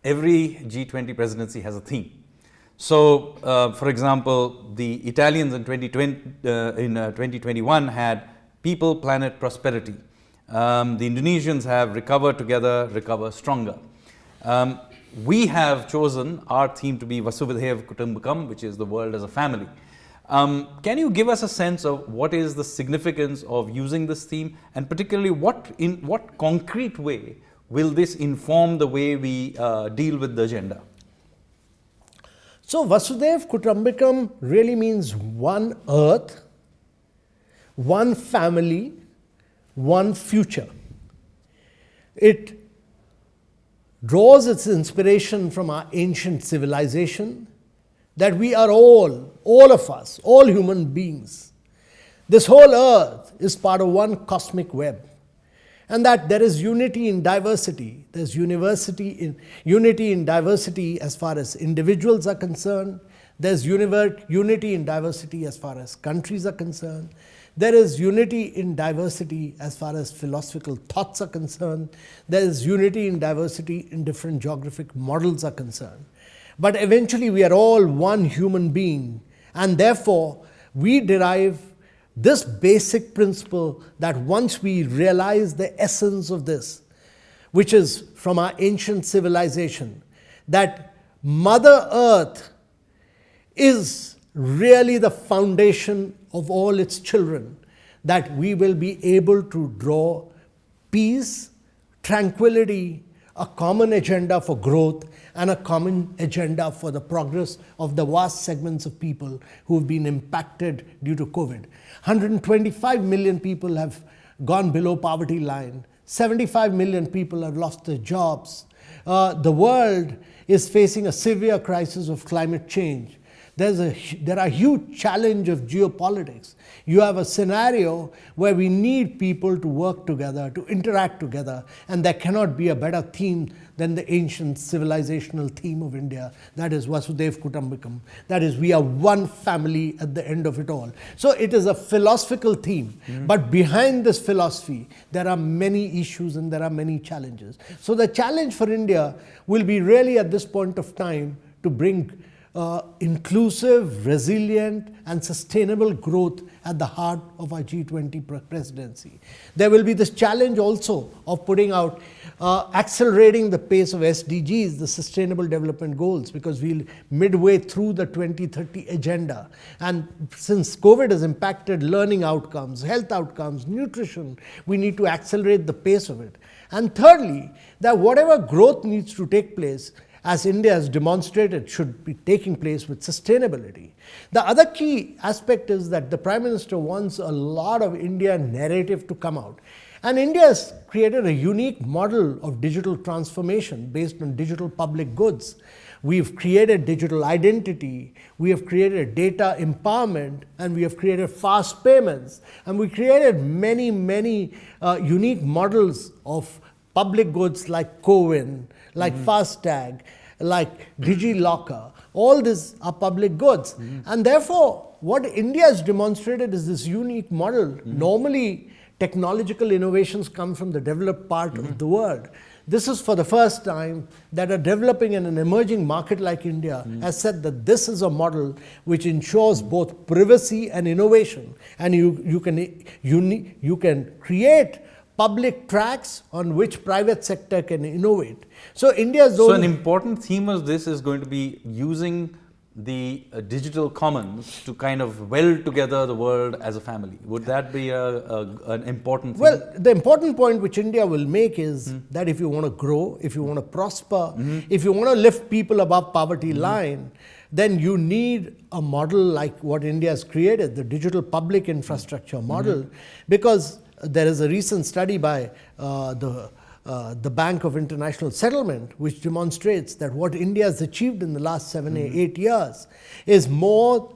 every G20 presidency has a theme. So, for example, the Italians in 2021 had people, planet, prosperity. The Indonesians have recover together, recover stronger. We have chosen our theme to be Vasudhaiva Kutumbakam, which is the world as a family. Can you give us a sense of what is the significance of using this theme, and particularly in what concrete way will this inform the way we deal with the agenda? So Vasudhaiva Kutumbakam really means one earth, one family, one future. It draws its inspiration from our ancient civilization, that we are all of us, all human beings. This whole earth is part of one cosmic web. And that there is unity in diversity. There's unity in diversity as far as individuals are concerned. There's unity in diversity as far as countries are concerned. There is unity in diversity as far as philosophical thoughts are concerned. There is unity in diversity in different geographic models are concerned. But eventually we are all one human being, and therefore we derive this basic principle that once we realize the essence of this, which is from our ancient civilization, that Mother Earth is really the foundation of all its children, that we will be able to draw peace, tranquility, a common agenda for growth, and a common agenda for the progress of the vast segments of people who have been impacted due to COVID. 125 million people have gone below poverty line. 75 million people have lost their jobs. The world is facing a severe crisis of climate change. There are huge challenges of geopolitics. You have a scenario where we need people to work together, to interact together, and there cannot be a better theme than the ancient civilizational theme of India, that is Vasudhaiva Kutumbakam. That is, we are one family at the end of it all. So it is a philosophical theme, but behind this philosophy, there are many issues and there are many challenges. So the challenge for India will be really at this point of time to bring inclusive, resilient, and sustainable growth at the heart of our G20 presidency. There will be this challenge also of putting out, accelerating the pace of SDGs, the Sustainable Development Goals, because we're midway through the 2030 agenda. And since COVID has impacted learning outcomes, health outcomes, nutrition, we need to accelerate the pace of it. And thirdly, that whatever growth needs to take place, as India has demonstrated, should be taking place with sustainability. The other key aspect is that the Prime Minister wants a lot of India narrative to come out. And India has created a unique model of digital transformation based on digital public goods. We've created digital identity, we have created data empowerment, and we have created fast payments. And we created many unique models of public goods like CoWIN, like FASTag, like DigiLocker. All these are public goods. And therefore, what India has demonstrated is this unique model. Normally, technological innovations come from the developed part of the world. This is for the first time that a developing and an emerging market like India has said that this is a model which ensures both privacy and innovation. And you can create public tracks on which private sector can innovate. So India's So an important theme of this is going to be using the digital commons to kind of weld together the world as a family. Would that be an important thing? Well, the important point which India will make is that if you want to grow, if you want to prosper, if you want to lift people above poverty line, then you need a model like what India has created, the digital public infrastructure model, because there is a recent study by the Bank of International Settlement which demonstrates that what India has achieved in the last 7 or 8 years is more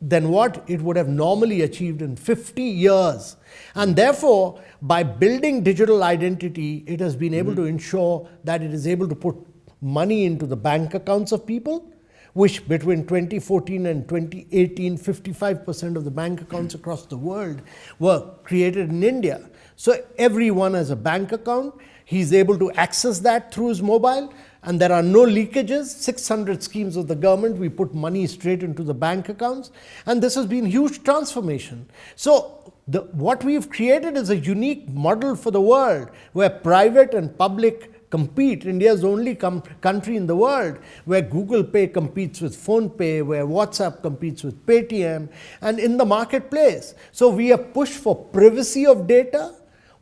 than what it would have normally achieved in 50 years. And therefore, by building digital identity, it has been able to ensure that it is able to put money into the bank accounts of people, which between 2014 and 2018, 55% of the bank accounts across the world were created in India. So everyone has a bank account. He's able to access that through his mobile, and there are no leakages. 600 schemes of the government, we put money straight into the bank accounts, and this has been huge transformation. So what we've created is a unique model for the world where private and public compete. India is the only country in the world where Google Pay competes with PhonePe, where WhatsApp competes with Paytm, and in the marketplace. So we have pushed for privacy of data,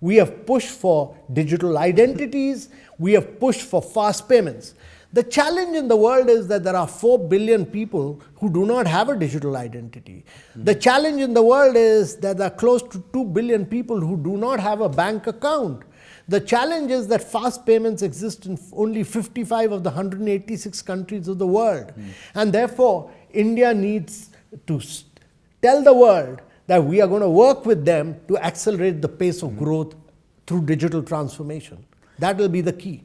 we have pushed for digital identities, we have pushed for fast payments. The challenge in the world is that there are 4 billion people who do not have a digital identity. The challenge in the world is that there are close to 2 billion people who do not have a bank account. The challenge is that fast payments exist in only 55 of the 186 countries of the world. And therefore, India needs to tell the world that we are going to work with them to accelerate the pace of growth through digital transformation. That will be the key.